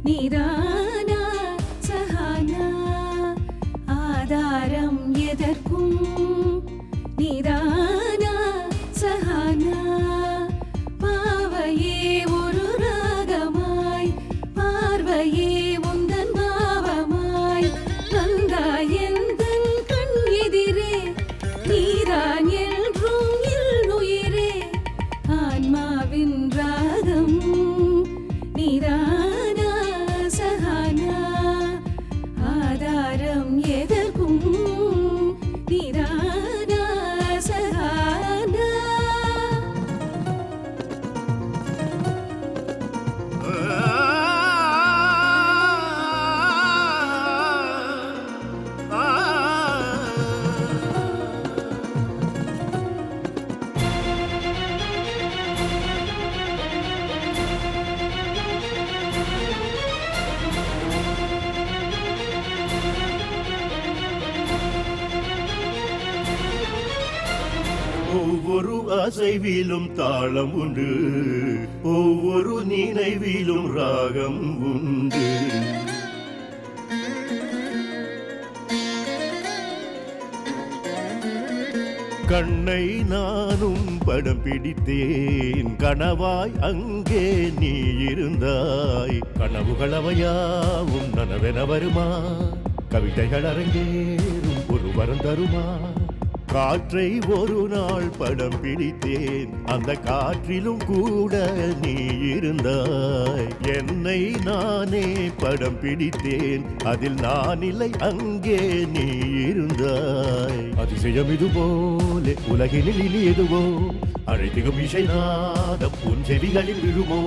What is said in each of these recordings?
நீதானா சஹானா ஆதாரம் எதற்கும் நீதானா சஹானா பாவையே ஒரு ராகமாய் பார்வையே உந்தன் பாவமாய் வந்தாய் எந்தன் கண் எதிரே நீதான் என்றும் உயிரே ஆன்மாவின் ராகம் நீதானா சஹானா ஆதாரம் எதற்கும் நீதானா சஹானா. ஒவ்வொரு அசைவிலும் தாளம் உண்டு, ஒவ்வொரு நினைவிலும் ராகம் உண்டு. கண்ணை நானும் படம் பிடித்தேன், கனவாய் அங்கே நீ இருந்தாய். கனவுகள் அவையாவும் நனவென வருமா, கவிதைகள் அரங்கேறும் ஒரு வரம் தருமா. காற்றை ஒரு நாள் படம் பிடித்தேன், அந்த காற்றிலும் கூட நீ இருந்தாய். என்னை நானே படம் பிடித்தேன், அதில் நான் இல்லை அங்கே நீ இருந்தாய். அதிசயம் இது போல உலகினில் இனி எதுவோ, அழைத்திடும் இசை நாதம் உன் செவிகளில் விழுமோ.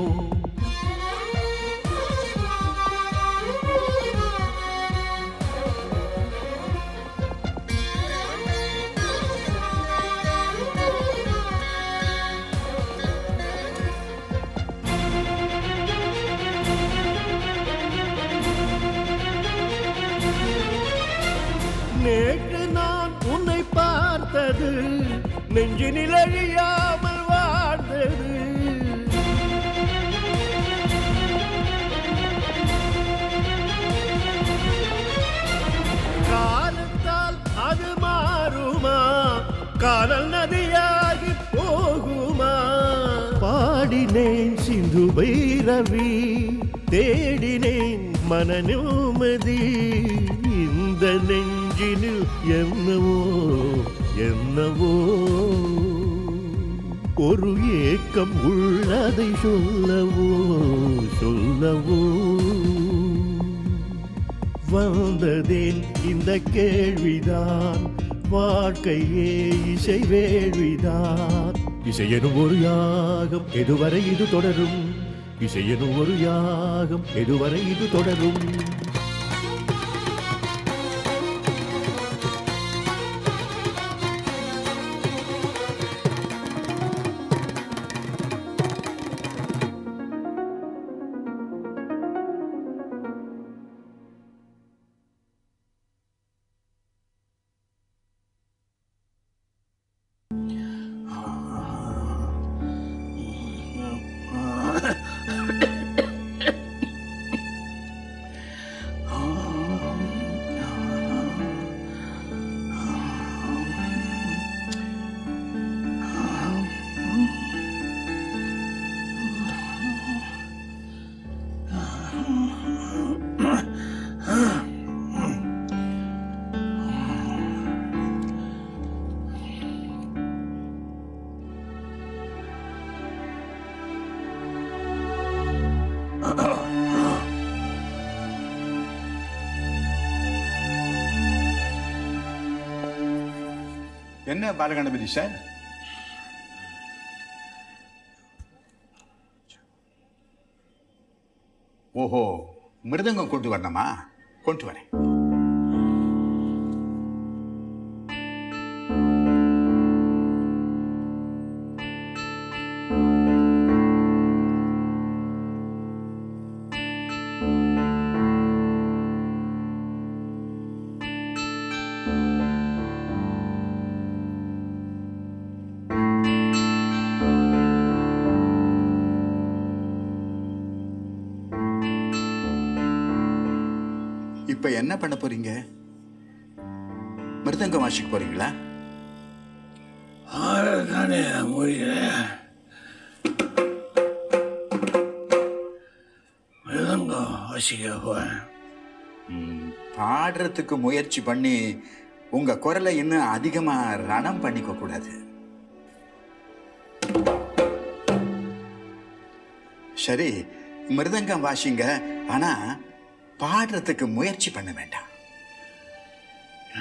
நேற்று நான் உன்னை பார்த்தது நெஞ்சினில் அழியாமல் வாழ்ந்தது. காலத்தால் அது மாறுமா, காதல் நதியாகி போகுமா. பாடினேன் சிந்து பைரவி, தேடினேன் மன நிம்மதி. இந்த நெஞ்சினில் என்னவோ என்னவோ ஒரு ஏக்கம் உள்ளதை சொல்லவோ சொல்லவோ. வந்ததேன் இந்த கேள்விதான், வாழ்க்கையே இசை வேள்விதான். இசையெனும் ஒரு யாகம் எதுவரை இது தொடரும், இசையெனும் ஒரு யாகம் எதுவரை இது தொடரும். என்ன பாலகணபதி சார், ஓஹோ மிருதங்கம் கொண்டு வரணுமா? கொண்டு வரேன். இப்ப என்ன பண்ண போறீங்க? மிருதங்கம் வாசிக்க போறீங்களா? தானே முடியல. மிருதங்கம் வாசிக்க போறேன். பாடுறதுக்கு முயற்சி பண்ணி உங்க குரலை இன்னும் அதிகமா ரணம் பண்ணிக்க கூடாது. சரி, மிருதங்கம் வாசிங்க, ஆனா பாடுறதுக்கு முயற்சி பண்ண வேண்டாம்.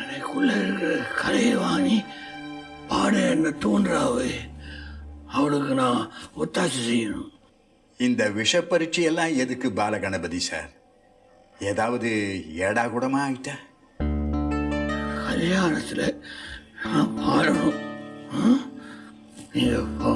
எனக்குள்ள இருக்கிற கலையை வாங்கி பாட என்ன தூண்டுறாவே, அவளுக்கு நான் ஒத்தாட்சி செய்யணும். இந்த விஷ பரீட்சையெல்லாம் எதுக்கு பாலகணபதி சார்? ஏதாவது ஏடா கூடமா ஆயிட்டா? கல்யாணத்துல நான் பாடணும். நீங்க போ.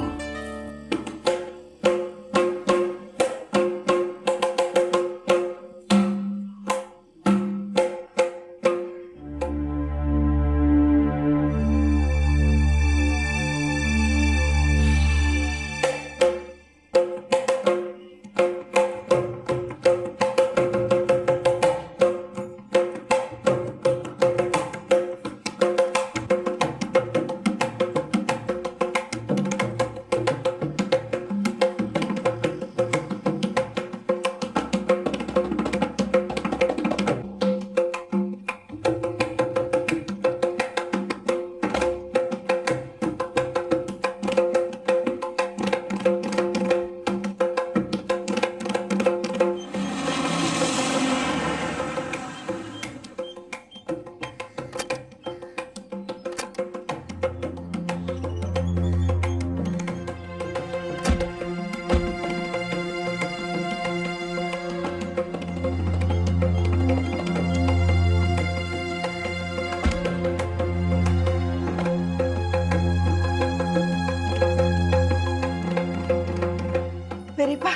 பெரியப்பா,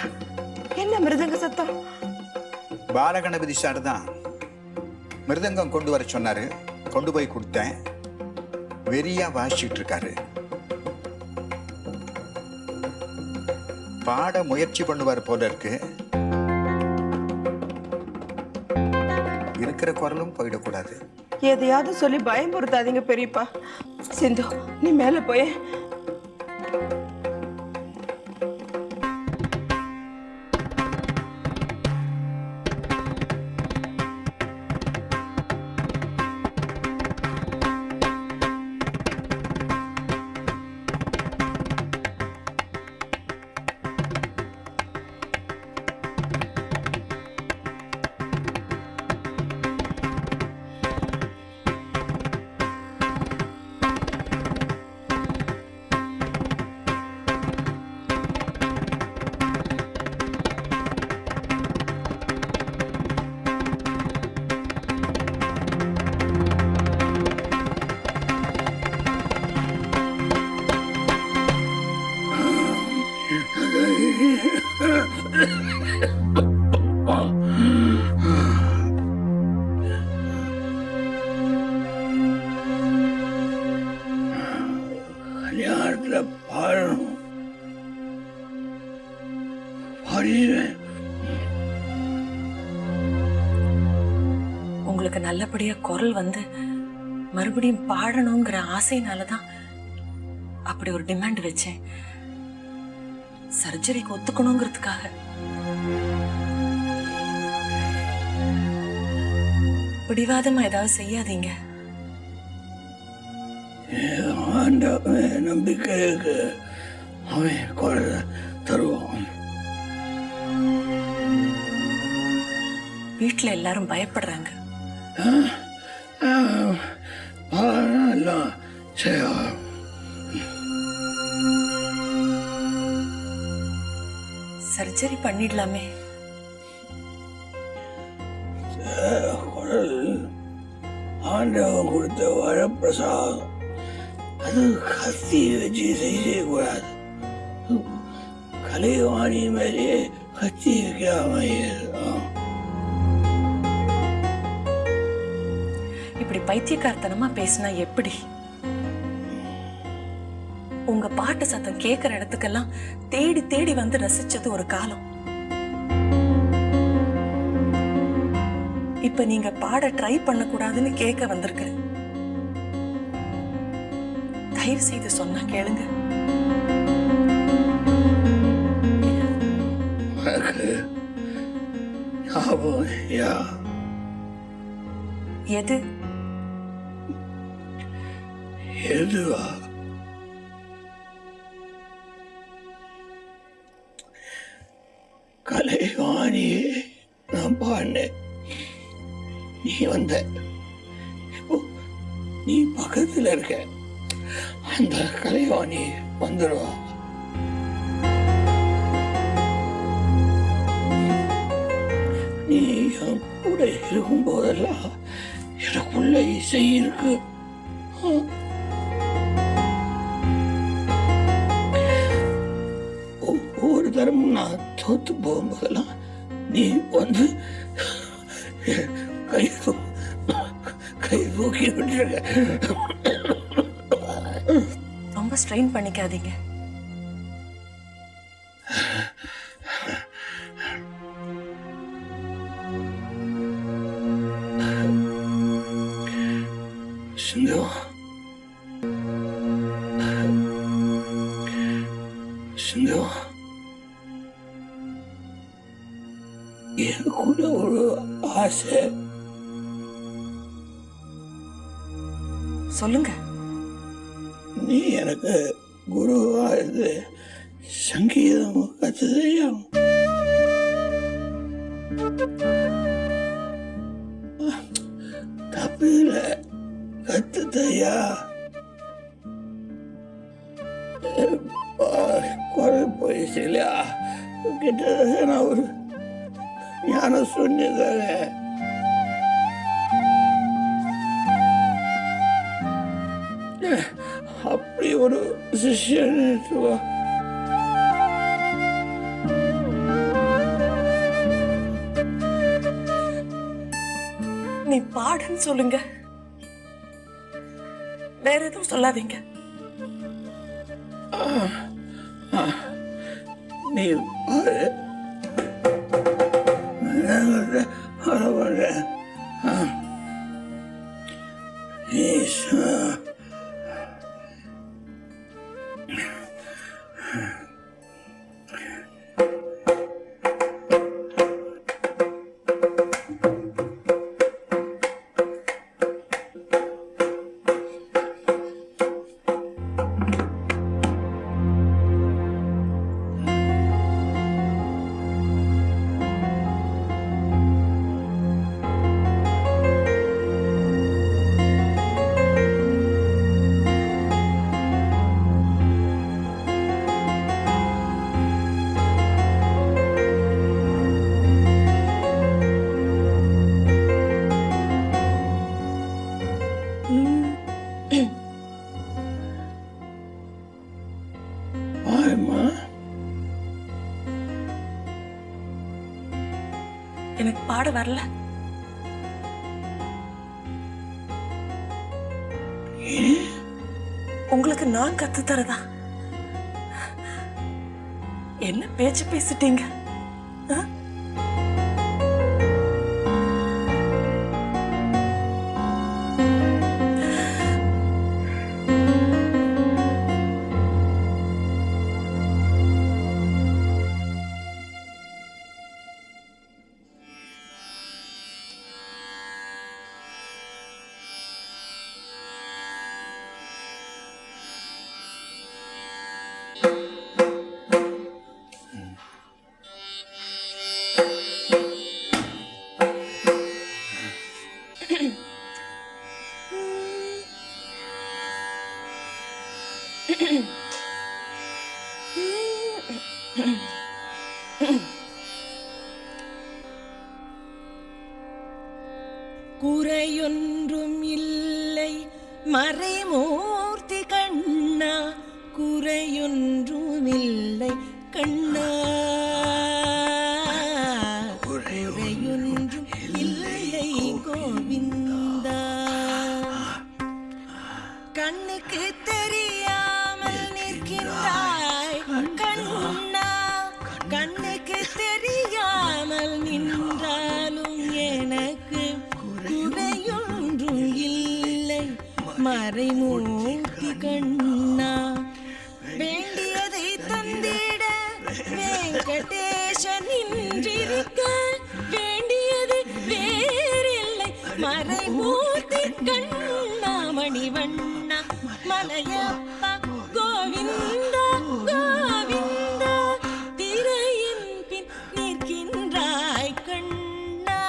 என்ன மிருதங்க சத்தம்? பாலகணபதி சார் தான் மிருதங்கம் கொண்டு வர சொன்னாரு. கொண்டு போய் கொடுத்தேன். வெறியா வாசிச்சுட்டு இருக்காரு. பாட முயற்சி பண்ணுவார் போல இருக்கு. இருக்கிற குரலும் போயிடக்கூடாது. எதையாவது சொல்லி பயமுறுத்தாதீங்க பெரியப்பா. சிந்து, நீ மேல போய். கல்யாணத்துல பாடணும். பாடிடுவேன். உங்களுக்கு நல்லபடியா குரல் வந்து மறுபடியும் பாடணுங்கிற ஆசைனாலதான் அப்படி ஒரு டிமாண்ட் வச்சேன். சர்ஜரிக்கு ஒத்துக்கணுங்கிறதுக்காக. பிடிவாதமா ஏதாவது செய்யாதீங்க. நம்பிக்கை இருக்கு, அவன் குரல் தருவான். வீட்டுல எல்லாரும் பயப்படுறாங்க. எல்லாம் செய்ய சர்ஜரி பண்ணிடலாமே. குரல் ஆண்டவன் கொடுத்த வரப்பிரசாதம். அது கத்தி வச்சு செய்யக்கூடாது. கலைவாணி மேலேயே கத்தி வைக்காம இப்படி பைத்தியக்காரத்தனமா பேசினா எப்படி? உங்க பாட்டு சத்தம் கேட்கிற இடத்துக்கெல்லாம் தேடி தேடி வந்து ரசிச்சது ஒரு காலம். இப்ப நீங்க பாட ட்ரை பண்ணக்கூடாதுன்னு கேட்க வந்திருக்கிறேன். தயவு செய்து சொன்னா கேளுங்க. எது எதுவா? கலைவாணியே நான் பாடினேன், நீ வந்த. இப்போ நீ பக்கத்துல இருக்க, அந்த கலைவாணி வந்துடுவா. நீ என் கூட இருக்கும் போதெல்லாம் எனக்குள்ள இசை இருக்கு. ஒவ்வொரு தரமும் நான் தோத்து போகும்போதெல்லாம் நீ வந்து கை தூக்கி விட்டுருக்க. ரொம்ப ஸ்ட்ரெயின் பண்ணிக்காதீங்க. சிந்து, சிந்து, எனக்குள்ள ஒரு ஆசை. சொல்லுங்க. நீ எனக்கு குருவா இருந்து சங்கீதம் கத்துதையா? தப்பில கத்துதையா? குரல் போயிடுச்சு இல்லையா? கிட்ட நான் ஒரு ஞானம் சொன்னதாக. அப்படி ஒரு சிஷ்யன் நீ பாடுன்னு சொல்லுங்க, வேற எதுவும் சொல்லாதீங்க. நீ பாடு, எனக்கு பாட வரல. உங்களுக்கு நான் கத்து தரதா? என்ன பேச்சு பேசிட்டீங்க? குறையொன்றும் இல்லை மறைமூர்த்தி கண்ணா, குறையொன்றும் இல்லை கண்ணா, குறையொன்றும் இல்லை கோவிந்தா. கண்ணுக்கு தெரியாமல் நிற்கின்றாய் கண்ணா, கண்ணுக்கு தெரியாமல் நின்றாலும் எனக்கு மறைமூர்த்தி கண்ணா வேண்டியதை தந்திட வெங்கடேசன் நின்றிருக்க வேண்டியது வேறில்லை மறைமூர்த்தி கண்ணா மணிவண்ணா மலையப்பா கோவிந்தா கோவிந்தா திரையின் பின் நிற்கின்றாய் கண்ணா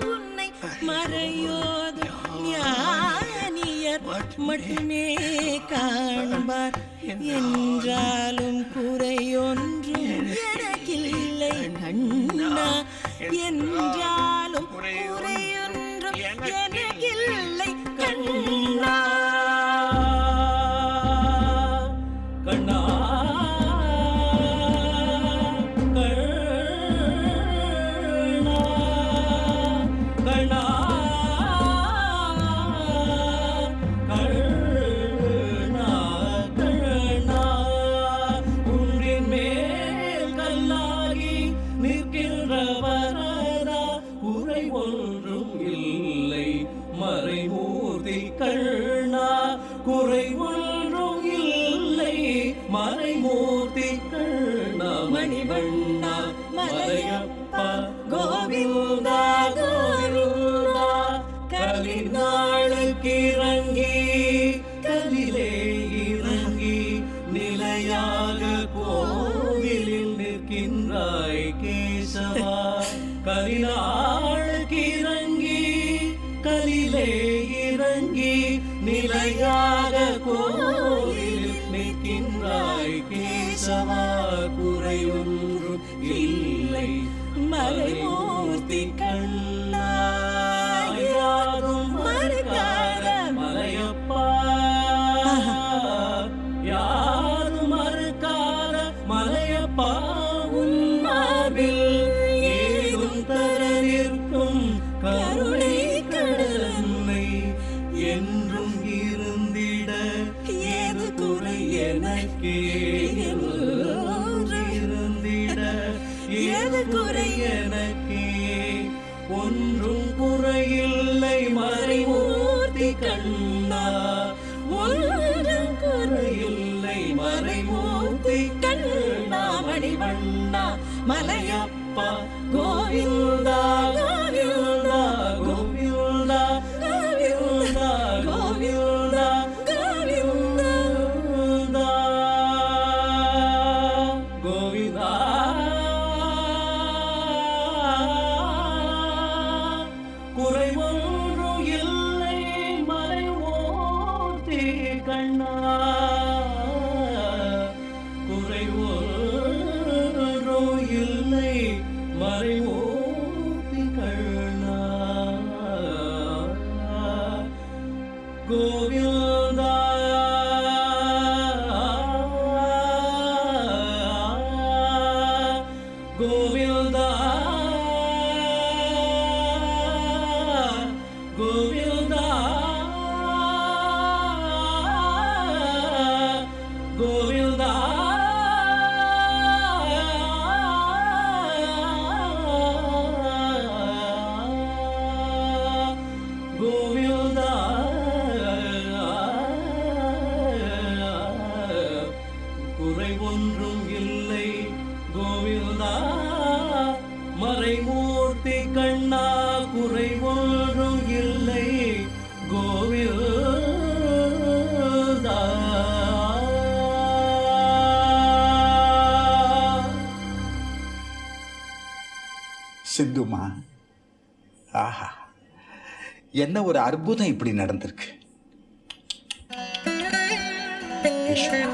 உன்னை மறையோது ஞானியர் மட்டுமே காண்பார் என்றாலும் குறையொன்றும் எனக்கில்லை கண்ணா என்றாலும் குறையொன்றும் எனக்கில்லை கண்ணா கண்ணா கண்ணா கண்ணா கண்ணா குன்றின் மேல் கல்லாகி நிற்கின்ற வரதா குறை ஒன்றும் இல்லை மறைமூர்த்தி கண்ணா குறை ஒன்றும் இல்லை மறைமூர்த்தி கண்ணா மணிவண்ணா மலையப்பா கோவிந்தா கோவிந்தா கலிநாளுக்கு இறங்கி கலிலே இறங்கி நிலையாக கோவிலில் நிற்கின்றாய் கேசவா கலிநாளுக்கு இறங்கி கலிலே இறங்கி நிலையாக கோவிலில் நிற்கின்றாய் கேசவா குறை ஒன்றும் இல்லை மறைமூர்த்தி கண்ணா யாரும் மறுக்காத மலையப்பா யாரும் மறுக்காத மலையப்பா உன் மார்பில் ஏதும் தர நிற்கும் கருணை கடலன்னை என்றும் இருந்திட ஏது குறை எனக்கே இருந்திட ஏது குறை எனக்கே ஒன்றும் குறையில்லை மறைமூர்த்தி கண்ணா ஒன்றும் குறையில்லை மறைமூர்த்தி கண்ணா மணிவண்ணா மலையப்பா கோவிந்தா கோவிந்தா கோவிந்தா கோவிந்தா கோவிந்தா கோவிந்தா கோவிந்தா குறை ஒன்றும் இல்லை மறைமூர்த்தி கண்ணா குறை ஒன்றும் இல்லை மறைமூர்த்தி கண்ணா கோவிந்தா கோவிந்தா கோவிந்தா கோவிந்தா கோவிந்தா குறை ஒன்றும் இல்லை கோவிந்தா மறைமூர்த்தி கண்ணா குறை ஒன்றும் இல்லை கோவிந்தா சிந்துமா ஆஹா என்ன ஒரு அற்புதம் இப்படி நடந்திருக்கு ஈஸ்வரா.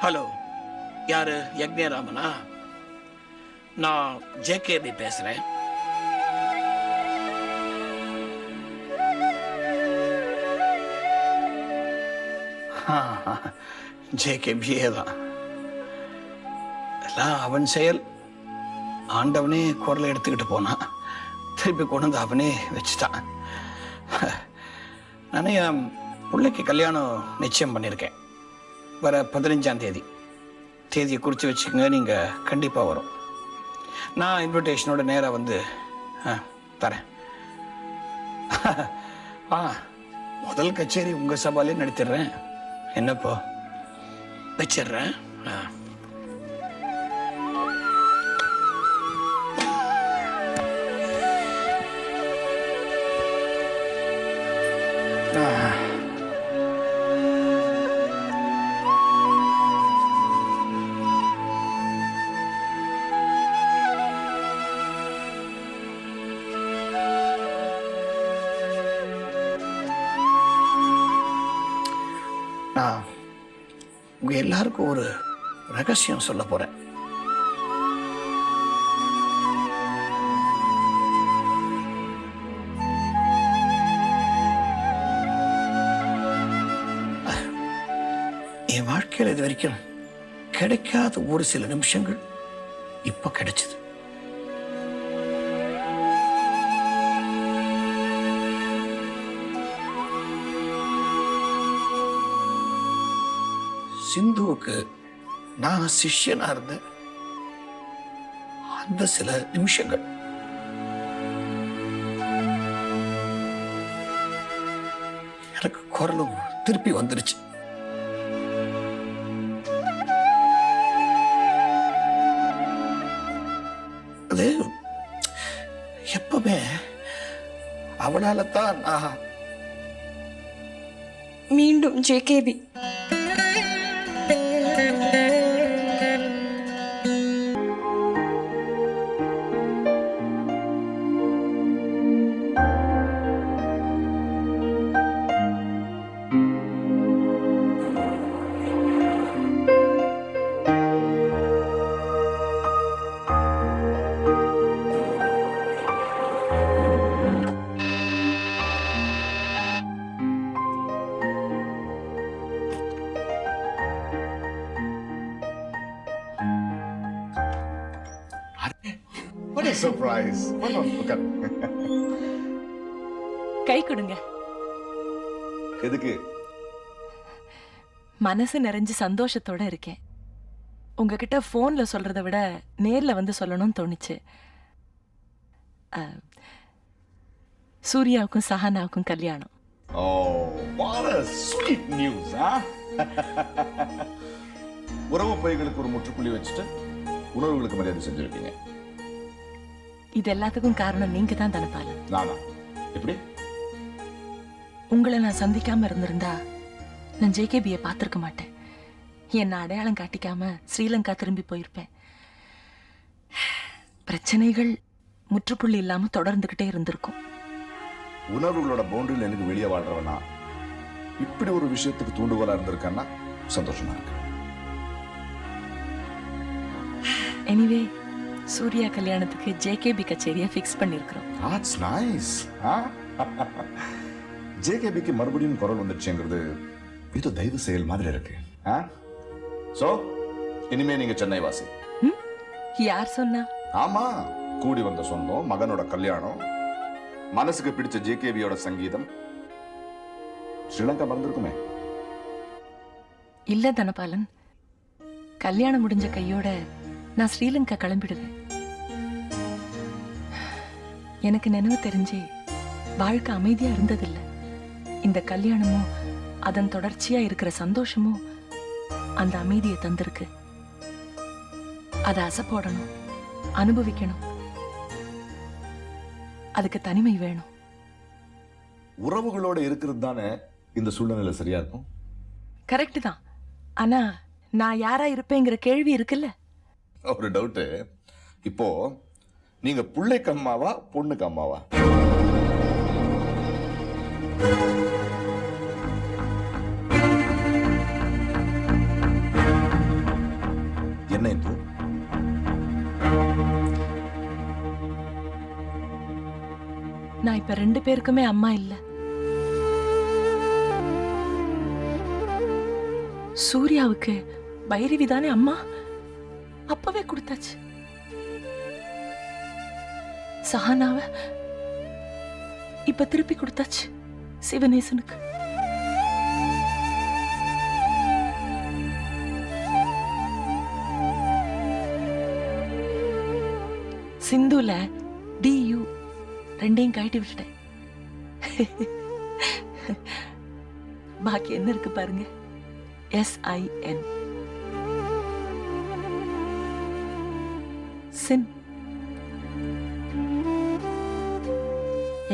ஹலோ, யாரு? யக்ஞராமனா? நான் ஜேகேபி பேசுறேன். ஜேகேபியே தான். எல்லாம் அவன் செயல். ஆண்டவனே குரலை எடுத்துக்கிட்டு போனான், திருப்பி கொண்டு வந்து அவனே வச்சுட்டான். நானே என் பிள்ளைக்கு கல்யாணம் நிச்சயம் பண்ணியிருக்கேன். வர 15ஆம் தேதி. தேதியை குறித்து வச்சுக்கோங்க, நீங்கள் கண்டிப்பாக வரும். நான் இன்விடேஷனோட நேராக வந்து தரேன். முதல் கச்சேரி உங்கள் சபாலே நடத்திடுறேன். என்னப்போ வச்சிடுறேன். நான் உங்க எல்லாருக்கும் ஒரு ரகசியம் சொல்ல போறேன். என் வாழ்க்கையில் இது வரைக்கும் கிடைக்காத ஒரு சில நிமிஷங்கள் இப்ப கிடைச்சது. சிந்துவுக்கு நான் சிஷ்யனா இருந்த அந்த சில நிமிஷங்கள் எனக்கு குரலும் திருப்பி வந்துருச்சு. அது எப்பவுமே அவளால தான் நான் மீண்டும் JKB. What a surprise. Come on, look at. கை கொடுங்க. எதுக்கு? மனசு நிறைஞ்சு சந்தோஷத்தோட இருக்கேன். உங்ககிட்ட போன்ல சொல்றதை விட நேர்ல வந்து சொல்லணும்னு தோணுச்சு. சூர்யாவுக்கும் சஹானாவுக்கும் கல்யாணம். Oh, what a sweet news, huh? உறவு பொய்களுக்கு ஒரு முற்றுப்புள்ளி வச்சுட்டு உணர்வுகளுக்கு மரியாதை செஞ்சிருக்கீங்க. இது எல்லாத்துக்கும் காரணம் நீங்க தான் தனபாலன். நானா? எப்படி? உங்களை நான் சந்திக்காம இருந்திருந்தா நான் ஜேகேபியை பார்த்திருக்க மாட்டேன். என்ன அடையாளம் காட்டிக்காம ஸ்ரீலங்கா திரும்பி போயிருப்பேன். பிரச்சனைகள் முற்றுப்புள்ளி இல்லாம தொடர்ந்துகிட்டே இருந்திருக்கும். உணர்வுகளோட பவுண்டரியில் எனக்கு வெளியே வாழ்றவனா இப்படி ஒரு விஷயத்துக்கு தூண்டுகோலா இருந்திருக்கேன்னா சந்தோஷமா இருக்கு. எனிவே சூர்யா கல்யாணத்துக்கு ஜேகேபி கச்சேரியை ஃபிக்ஸ் பண்ணிருக்கிறோம். That's nice. ஜேகேபிக்கு மறுபடியும் குரல் வந்துடுச்சுங்கிறது இது தெய்வ செயல் மாதிரி இருக்கு. சோ இனிமே நீங்க சென்னை வாசி. யார் சொன்னா? ஆமா, கூடி வந்த சொந்தம், மகனோட கல்யாணம், மனசுக்கு பிடிச்ச ஜேகேபியோட சங்கீதம். ஸ்ரீலங்கா மறந்துருக்குமே. இல்ல தனபாலன், கல்யாணம் முடிஞ்ச கையோட நான் ஸ்ரீலங்கா கிளம்பிடுவேன். எனக்கு நினைவு தெரிஞ்சு வாழ்க்கை அமைதியா இருந்ததில்ல. இந்த கல்யாணமும் அதன் தொடர்ச்சியா இருக்கிற சந்தோஷமும் அந்த அமைதியை தந்திருக்கு. அதை அசைப்போடணும், அனுபவிக்கணும். அதுக்கு தனிமை வேணும். உறவுகளோட இருக்கிறது தானே இந்த சூழ்நிலை சரியா இருக்கும். கரெக்ட் தான். ஆனா நான் யாரா இருப்பேங்கிற கேள்வி இருக்குல்ல. ஒரு டவுட்டு, இப்போ நீங்க புள்ளைக்கு அம்மாவா பொண்ணுக்கு அம்மாவா? நான் இப்ப 2 பேருக்குமே அம்மா இல்ல. சூர்யாவுக்கு பைரவி தானே அம்மா, அப்பவே கொடுத்தாச்சு. சஹானாவ இப்ப திருப்பி கொடுத்தாச்சு சிவனேசனுக்கு. சிந்துல DU 2 கழட்டி விட்டுட்டேன். பாக்கி என்ன இருக்கு பாருங்க, SIN. சின்.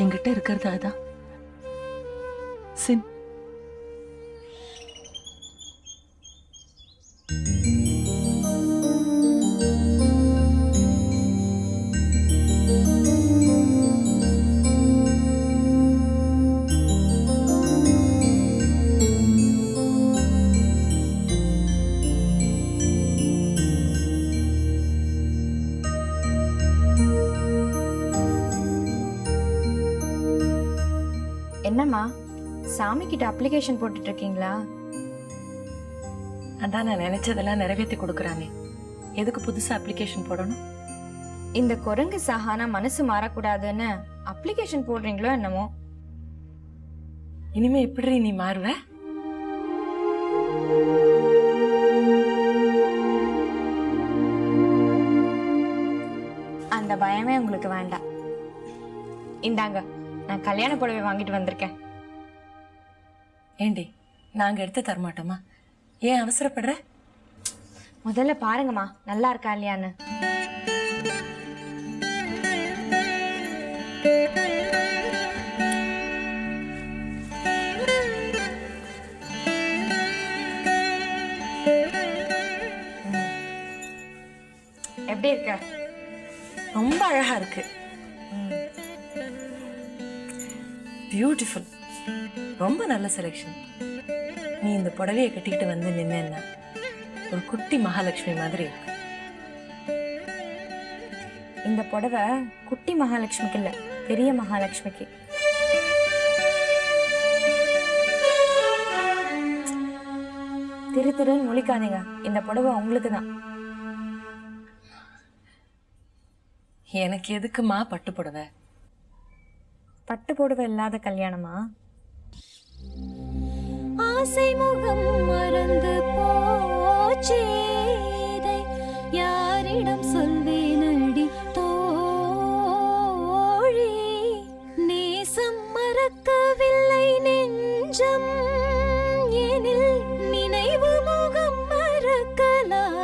என்கிட்ட இருக்கிறது அதான், சின். என்னம்மா சாமி கிட்ட அப்ளிகேஷன் போட்டுட்டு இருக்கீங்களா? அதான் நான் நினைச்சதெல்லாம் நிறைவேற்றி கொடுக்குறானே, எதுக்கு புதுசா அப்ளிகேஷன் போடணும்? இந்த குரங்கு சஹானா மனசு மாறக்கூடாதுன்னு அப்ளிகேஷன் போடுறீங்களோ என்னமோ. இனிமே எப்படி நீ மாறுவ? அந்த பயமே உங்களுக்கு வேண்டாம். இந்தாங்க, நான் கல்யாண புடவை வாங்கிட்டு வந்திருக்கேன். ஏண்டி, நாங்க எடுத்து தரமாட்டோமா? ஏன் அவசரப்படுற? முதல்ல பாருங்கம்மா, நல்லா இருக்கா இல்லையான்னு. எப்படி இருக்க? ரொம்ப அழகா இருக்கு. பியூட்டிஃபுல். ரொம்ப நல்ல செலெக்ஷன். நீ இந்த புடவையை கட்டிக்கிட்டு வந்து நின்னா ஒரு குட்டி மகாலட்சுமி மாதிரி இருக்கு. இந்த புடவை குட்டி மகாலட்சுமிக்கு இல்ல, பெரிய மகாலட்சுமிக்கு. திரு திருன்னு முழிக்காதீங்க, இந்த புடவை உங்களுக்கு தான். எனக்கு எதுக்குமா பட்டு புடவை? பட்டு புடவை இல்லாத கல்யாணமா? ஆசை முகம் மறந்து போச்சே, இதை யாரிடம் சொல்வேனடி தோழி. நேசம் மறக்கவில்லை நெஞ்சம் எனில் நினைவு முகம் மறக்கலாமோ?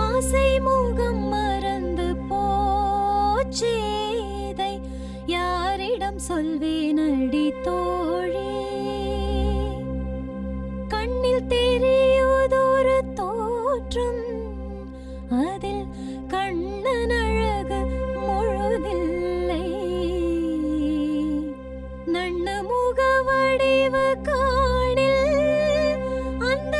ஆசை முகம் மறந்து போச்சே, இதை யாரிடம் சொல்வேனடி தோழி. கண்ணில் தெரியுதொரு தோற்றம், அதில் கண்ணன் அழகு முழுதில்லை. நண்ண முக வடிவு காணில் அந்த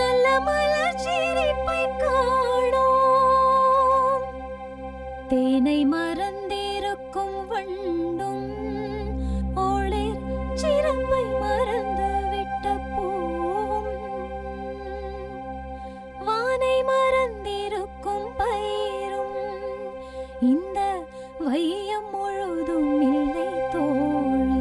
நல்ல மலர் சிரிப்பை காணோம். தேனை மறந்திருக்கும் வண்டும் ஒளிர் சிறப்பை மறந்து விட்ட பூவும், வானை மறந்திருக்கும் பயிரும் இந்த வையம் முழுதும் இல்லை தோழி.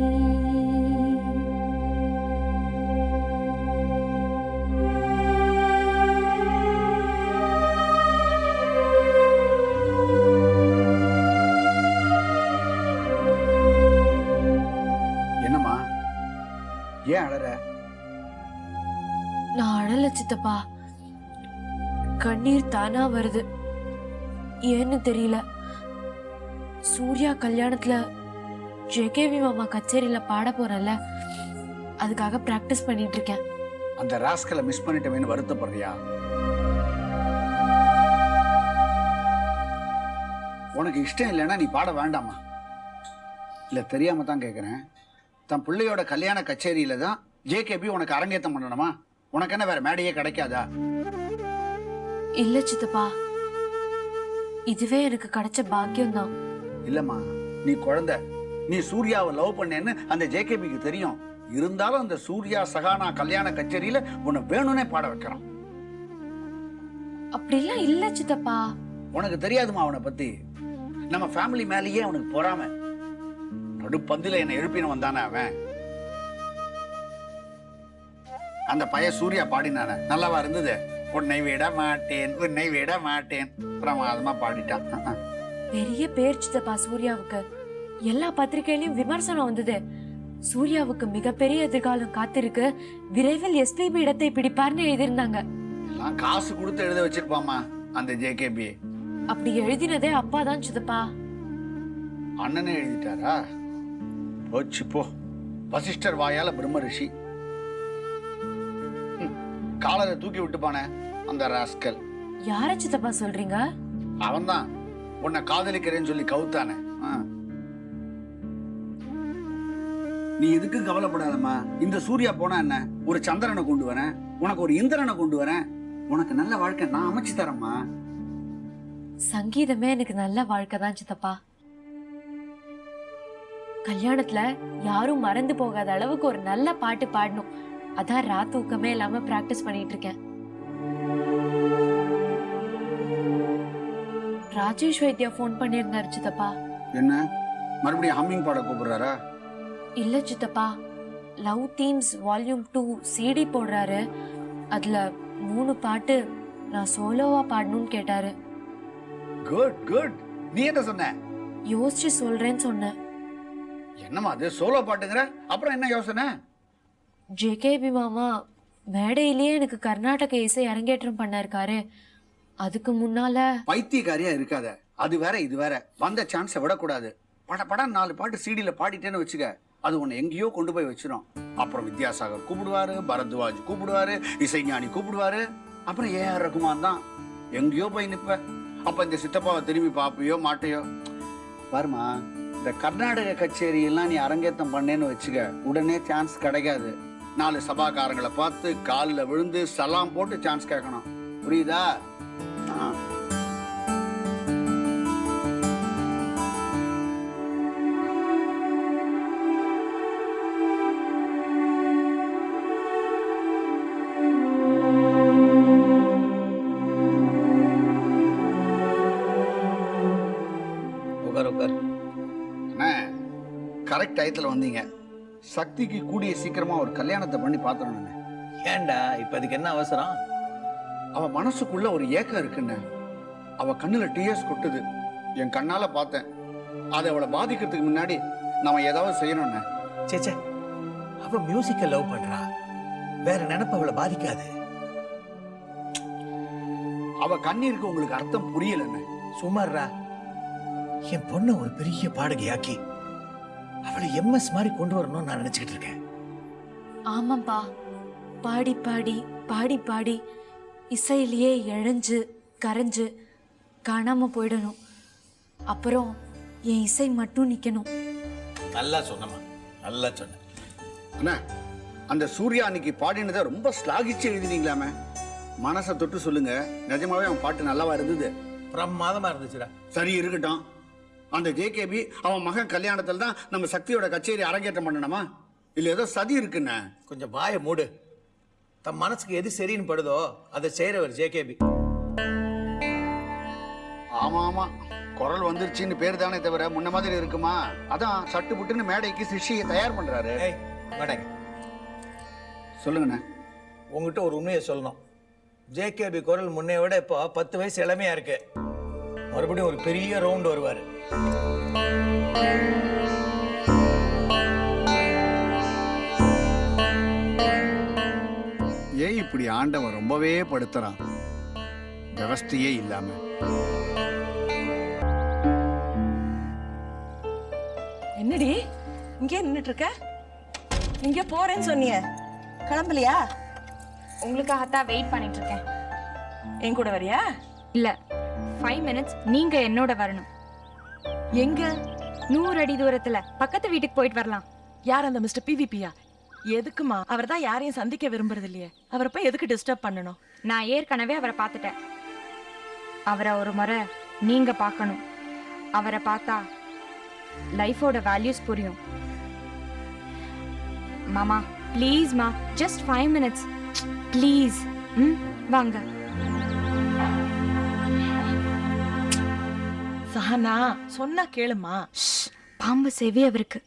என்னம்மா, ஏன் அழற? நான் அழல சித்தப்பா, கண்ணீர் தானா வருது. ஏன்னு தெரியல. சூர்யா கல்யாணத்துல JKV மாமா கச்சேரியில பாட போறேன்ல, அதுக்காக பிராக்டிஸ் பண்ணிட்டு இருக்கேன். அந்த ராஸ்கலை மிஸ் பண்ணிட்டவேன்னு வருத்தப்படுறியா? உனக்கு இஷ்டம் இல்லைன்னா நீ பாட வேண்டாமா? இல்லை, தெரியாம தான் கேட்குறேன். தன் பிள்ளையோட கல்யாண கச்சேரியில தான் JKB உனக்கு அரங்கேற்றம் பண்ணணுமா? உனக்கு என்ன வேற மேடையே கிடைக்காதா? இல்ல சித்தப்பா, இதுவே எனக்கு கிடைச்ச பாக்கியம் தான். இல்லம்மா, நீ குழந்தை, நீ சூர்யாவை லவ் பண்ணேன்னு அந்த ஜேகேபிக்கு தெரியும். இருந்தாலும் அந்த சூர்யா சகானா கல்யாண கச்சேரியில உன்னை வேணும்னே பாட வைக்கிறான். அப்படிலாம் இல்ல சித்தப்பா. உனக்கு தெரியாதுமா அவனை பத்தி. நம்ம ஃபேமிலி மேலேயே அவனுக்கு பொறாம. நடுப்பந்தில என்னை எழுப்பின வந்தானே அவன். அந்த பையன் சூர்யா பாடினானே, நல்லாவா இருந்தது? உன்னை விட மாட்டேன், உன்னை விட மாட்டேன், பிரமாதமா பாடிட்டான். பெரிய பேர் சித்தப்பா சூர்யாவுக்கு. எல்லா பத்திரிகையிலயும் விமர்சனம் வந்தது. சூர்யாவுக்கு மிகப்பெரிய எதிர்காலம் காத்திருக்கு, விரைவில் எஸ்பிபி இடத்தை பிடிப்பார்னு எழுதியிருந்தாங்க. எல்லாம் காசு கொடுத்து எழுத வச்சிருப்பாமா அந்த ஜேகேபி. அப்படி எழுதினதே அப்பா தான் சித்தப்பா. அண்ணனே எழுதிட்டாரா? போச்சு போ. வசிஷ்டர் வாயால பிரம்ம ரிஷி. காலரை தூக்கி விட்டுப்பானே அந்த ராஸ்கல். யார சித்தப்பா சொல்றீங்க? அவன்தான் உன்னை காதலிக்கிறேன்னு சொல்லி கவுத்தானே. நீ எதுக்கும் கவலைப்படாதம்மா. இந்த சூர்யா போனா என்ன, ஒரு சந்திரனை கொண்டு வரேன், உனக்கு ஒரு இந்திரனை கொண்டு வரேன், உனக்கு நல்ல வாழ்க்கை நான் அமைச்சு தரேம்மா. சங்கீதமே எனக்கு நல்ல வாழ்க்கை தான் சித்தப்பா. கல்யாணத்துல யாரும் மறந்து போகாத அளவுக்கு ஒரு நல்ல பாட்டு பாடணும். அதான் ராத்தூக்கமே இல்லாம பிராக்டிஸ் பண்ணிட்டு இருக்கேன். ராஜேஷ் வைத்தியா போன் பண்ணியிருந்தாரு சித்தப்பா. என்ன மறுபடியும் ஹம்மிங் பாட கூப்பிடுறாரா? இல்ல சித்தப்பா, லவ் தீம்ஸ் வால்யூம் 2 சிடி போடுறாரு. அதுல 3 பாட்டு நான் சோலோவா பாடணும்னு கேட்டாரு. Good good. நீ என்ன சொன்ன? யோசிச்சு சொல்றேன்னு சொன்னேன். என்னம்மா அது சோலோ பாட்டுங்கிற? அப்புறம் என்ன யோசனை? ஜேகேபி மாமா மேடையிலேயே எனக்கு கர்நாடக இசை அரங்கேற்றம் பண்ணிருக்காரு. அதுக்கு முன்னால பைத்தியக்காரியா இருக்காத. அது வேற இது வேற. வந்த சான்ஸை விடக்கூடாது. படம் 4 பாட்டு சிடியில பாடிட்டேன்னு வச்சுக்க, அது உன்னை எங்கேயோ கொண்டு போய் வச்சிரும். அப்புறம் வித்யாசாகர் கூப்பிடுவாரு, பரத்வாஜ் கூப்பிடுவாரு, இசைஞானி கூப்பிடுவாரு, அப்புறம் ஏஆர் ரகுமான் தான். எங்கேயோ போய் நிப்ப. அப்ப இந்த சித்தப்பாவை திரும்பி பாப்பியோ மாட்டையோ. பாருமா, இந்த கர்நாடக கச்சேரி எல்லாம் நீ அரங்கேற்றம் பண்ணேன்னு வச்சுக்க, உடனே சான்ஸ் கிடைக்காது. 4 சபாக்காரங்களை பார்த்து காலில் விழுந்து சலாம் போட்டு சான்ஸ் கேட்கணும். புரியுதா? கரெக்ட் டயத்துல வந்தீங்க. சக்திக்கு கூடிய சீக்கிரமா ஒரு கல்யாணத்தை பண்ணி பாத்துறேன். ஏண்டா இப்ப அதுக்கு என்ன அவசரம்? அவ மனசுக்குள்ள ஒரு ஏக்கம் இருக்குன்னு. அவ கண்ணுல டிஎஸ் கொட்டுது. என் கண்ணால பார்த்தேன். அதை அவளை பாதிக்கிறதுக்கு முன்னாடி நாம ஏதாவது செய்யணும்னு. சேச்சே, அவ மியூசிக்க லவ் பண்றா, வேற நினைப்பு அவளை பாதிக்காது. அவ கண்ணீருக்கு உங்களுக்கு அர்த்தம் புரியலன்னு. சுமார்ரா, என் பொண்ணை ஒரு பெரிய பாடகியாக்கி அவளை எம்எஸ் மாதிரி கொண்டு வரணும்னு நான் நினைச்சுக்கிட்டு இருக்கேன். ஆமாப்பா, பாடி பாடி பாடி பாடி இசையிலேயே இழைஞ்சு கரைஞ்சு காணாம போயிடணும். அப்புறம் என் இசை மட்டும் நிக்கணும். நல்லா சொன்னமா, நல்லா சொன்ன. அண்ணா, அந்த சூர்யா அன்னைக்கு பாடினதை ரொம்ப ஸ்லாகிச்சு எழுதினீங்களாமே. மனசை தொட்டு சொல்லுங்க, நிஜமாவே அவன் பாட்டு நல்லாவா இருந்தது? பிரமாதமா இருந்துச்சுடா. சரி இருக்கட்டும். அந்த ஜேகேபி அவன் மகன் கல்யாணத்தில் தான் நம்ம சக்தியோட கச்சேரி அரங்கேற்றம் பண்ணணுமா? இல்ல ஏதோ சதி இருக்குன்னு. கொஞ்சம் வாயை மூடு. தம் மனசுக்கு எது சரின்னு படுதோ அதை செய்யறவர் ஜேகேபி. ஆமா ஆமா, குரல் வந்துருச்சுன்னு பேர் தானே தவிர முன்ன மாதிரி இருக்குமா? அதான் சட்டு புட்டுன்னு மேடைக்கு சிஷ்யை தயார் பண்றாரு. மேடைங்க சொல்லுங்கண்ணே. உங்ககிட்ட ஒரு உண்மையை சொல்லணும். ஜேகேபி குரல் முன்னைய விட இப்போ 10 வயசு இளமையா இருக்கு. மறுபடியும் ஒரு பெரிய ரவுண்ட் வருவாரு. ஏன் இப்படி ஆண்டவன் ரொம்பவே படுத்துறான், விவஸ்தையே இல்லாம? என்னடி இங்கே நின்னுட்டு இருக்க? இங்க போறேன்னு சொன்னிய, கிளம்பலையா? உங்களுக்காகத்தான் வெயிட் பண்ணிட்டு இருக்கேன். என் கூட வரியா? இல்ல, 5 minutes நீங்க என்னோட வரணும். எங்க? 100 அடி தூரத்துல பக்கத்து வீட்டுக்கு போயிட்டு வரலாம். யார் அந்த மிஸ்டர் பிவிபியா? எதுக்குமா? அவர் தான் யாரையும் சந்திக்க விரும்புறது இல்லையே, அவரை போய் எதுக்கு டிஸ்டர்ப் பண்ணணும்? நான் ஏற்கனவே அவரை பார்த்துட்டேன். அவரை ஒரு முறை நீங்க பார்க்கணும். அவரை பார்த்தா லைஃபோட வேல்யூஸ் புரியும். மாமா ப்ளீஸ் மா, ஜஸ்ட் 5 minutes ப்ளீஸ். வாங்க. சஹனா சொன்னா கேளுமா. பாம்பு செவி அவருக்கு.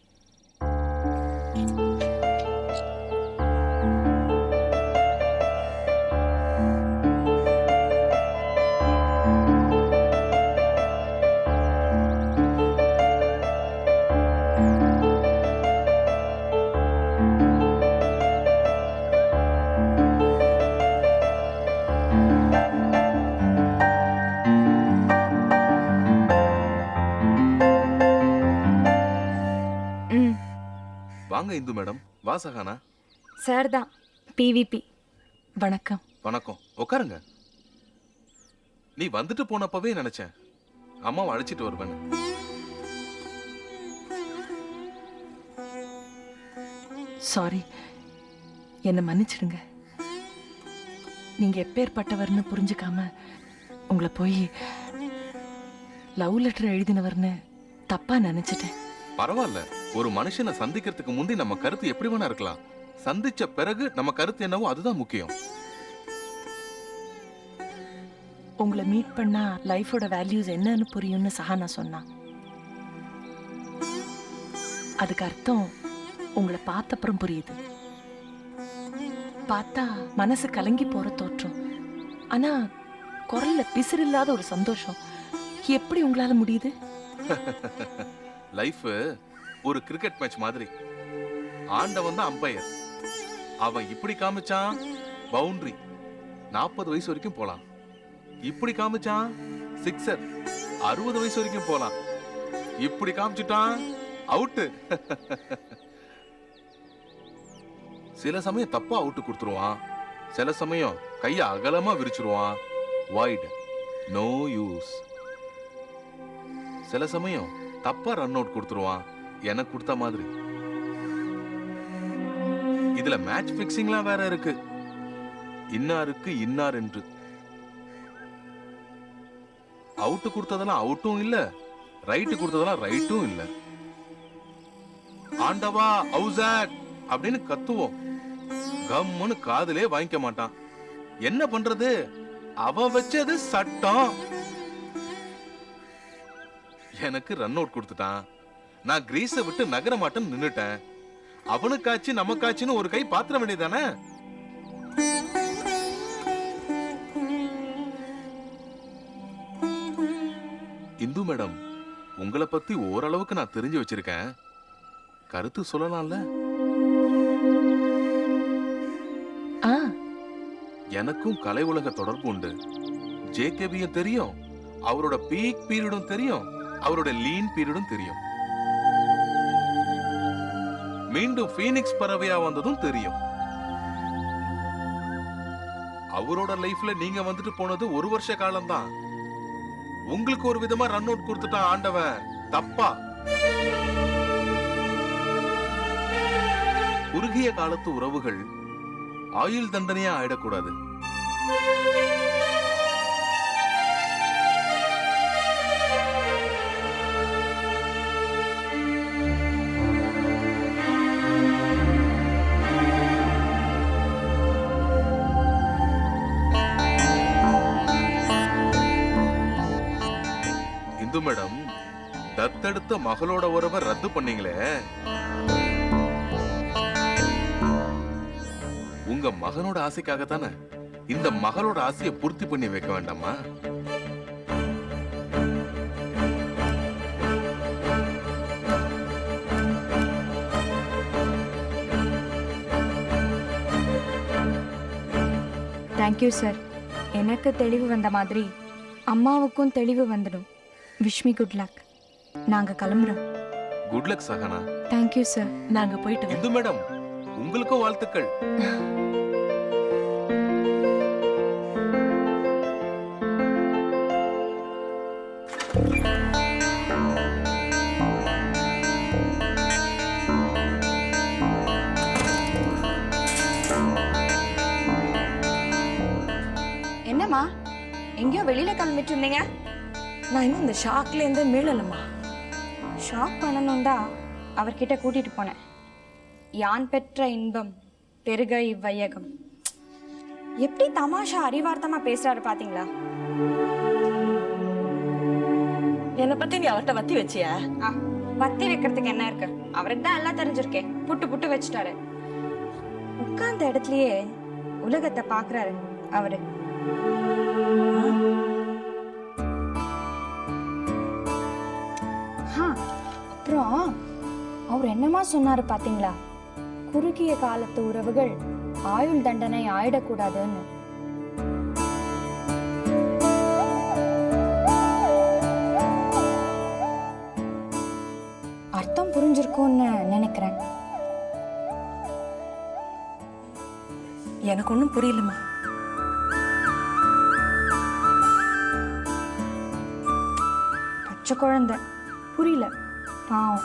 வாங்க இந்து மேடம். வா சஹானா. சார் தான், பிவிபி. வணக்கம். வணக்கம், உட்காருங்க. நீ வந்துட்டு போனப்பவே நினைச்சேன் அம்மாவை அழைச்சிட்டு வருவேன்னு. சாரி, என்னை மன்னிச்சிடுங்க. நீங்க எப்பேற்பட்டவர்னு புரிஞ்சுக்காம உங்களை போய் லவ் லெட்டர் எழுதினவர்னு தப்பா நினைச்சிட்டேன். பரவாயில்ல, ஒரு மனுஷனை சந்திக்கிறதுக்கு முந்தி நம்ம கருத்து எப்படி வேணா இருக்கலாம். சந்திச்ச பிறகு நம்ம கருத்து என்னவோ அதுதான் முக்கியம். உங்களை மீட் பண்ணா லைஃபோட வேல்யூஸ் என்னன்னு புரியும்னு சஹானா சொன்னா. அதுக்கு அர்த்தம் உங்களை பார்த்த அப்புறம் புரியுது. பார்த்தா மனசு கலங்கி போற தோற்றம், ஆனா குரல்ல பிசிறில்லாத ஒரு சந்தோஷம். எப்படி உங்களால முடியுது? லைஃப் ஒரு கிரிக்கெட் மேட்ச் மாதிரி. ஆண்டவன் தான் அம்பையர். அவன் இப்படி காமிச்சான் பவுண்டரி, 40 வயசு வரைக்கும் போலாம். இப்படி காமிச்சான் சிக்ஸர், 60 வயசு வரைக்கும் போலாம். இப்படி காமிச்சுட்டான் அவுட்டு. சில சமயம் தப்பா அவுட்டு கொடுத்துருவான், சில சமயம் கைய அகலமா விரிச்சிருவான், வைட், நோ யூஸ். சில சமயம் தப்பா ரன் அவுட் கொடுத்துருவான், எனக்கு கொடுத்த மாதிரி. இதுல மேட்ச் பிக்சிங்லாம் வேற இருக்கு. இன்னாருக்கு இன்னார் என்று. அவுட்டு கொடுத்ததெல்லாம் அவுட்டும் இல்ல, ரைட்டு கொடுத்ததெல்லாம் ரைட்டும் இல்ல. ஆண்டவா அவுசாக் அப்படின்னு கத்துவோம், கம்முன்னு காதுலே வாங்கிக்க மாட்டான். என்ன பண்றது, அவ வச்சது சட்டம். எனக்கு ரன் அவுட் கொடுத்துட்டான், நான் கிரீஸை விட்டு நகர மாட்டேன்னு நின்னுட்டேன். அவனுக்காச்சு நமக்காச்சுன்னு ஒரு கை பாத்திர வேண்டியதானே. இந்து மேடம், உங்களை பத்தி ஓரளவுக்கு நான் தெரிஞ்சு வச்சிருக்கேன். கருத்து சொல்லலாம்ல? எனக்கும் கலை உலக தொடர்பு உண்டு. ஜேகேபியும் தெரியும், அவரோட பீக் பீரியடும் தெரியும், அவரோட லீன் பீரியடும் தெரியும். மீண்டும் பீனிக்ஸ் பறவையா வந்ததும் தெரியும். அவரோட லைஃப்ல நீங்க வந்துட்டு போனது 1 வருஷ காலம்தான். உங்களுக்கு ஒரு விதமா ரன் அவுட் கொடுத்துட்டான் ஆண்டவன், தப்பா? குறுகிய காலத்து உறவுகள் ஆயுள் தண்டனையா ஆயிடக்கூடாது. இந்து மேடம், தத்தெடுத்த மகளோட உறவை ரத்து பண்ணீங்களே, உங்க மகனோட ஆசைக்காகத்தானே. இந்த மகளோட ஆசையை பூர்த்தி பண்ணி வைக்க வேண்டாமா? Thank you sir. எனக்கு தெளிவு வந்த மாதிரி அம்மாவுக்கும் தெளிவு வந்துடும். Wish me good luck. நாங்க கிளம்புறோம். Good luck Sahana. Thank you sir. நாங்க போயிட்டு வரோம். இந்து மேடம், உங்களுக்கும் வாழ்த்துக்கள். என்னம்மா, எங்கேயோ வெளியில கிளம்பிட்டு இருந்தீங்க? நான் இன்னும் இந்த ஷாக்ல இருந்தே மீளலம்மா. ஷாக் பண்ணணும் தான் அவர்கிட்ட கூட்டிட்டு போனேன். யான் பெற்ற இன்பம் பெருக இவ்வையகம். எப்படி தமாஷா அறிவார்த்தமா பேசுறாரு பாத்தீங்களா? என்னை பத்தி நீ அவர்கிட்ட வத்தி வச்சியா? வத்தி வைக்கிறதுக்கு என்ன இருக்கு? அவருக்கு தான் எல்லாம் தெரிஞ்சிருக்கேன். புட்டு புட்டு வச்சுட்டாரு. உட்கார்ந்த இடத்துலயே உலகத்தை பாக்குறாரு அவரு. அப்புறம் அவர் என்னமா சொன்னாரு பாத்தீங்களா? குறுகிய காலத்து உறவுகள் ஆயுள் தண்டனை ஆயிடக்கூடாதுன்னு. அர்த்தம் புரிஞ்சிருக்கும்னு நினைக்கிறேன். எனக்கு ஒன்றும் புரியலம்மா. பச்சை குழந்தை புரியல, பாவம்.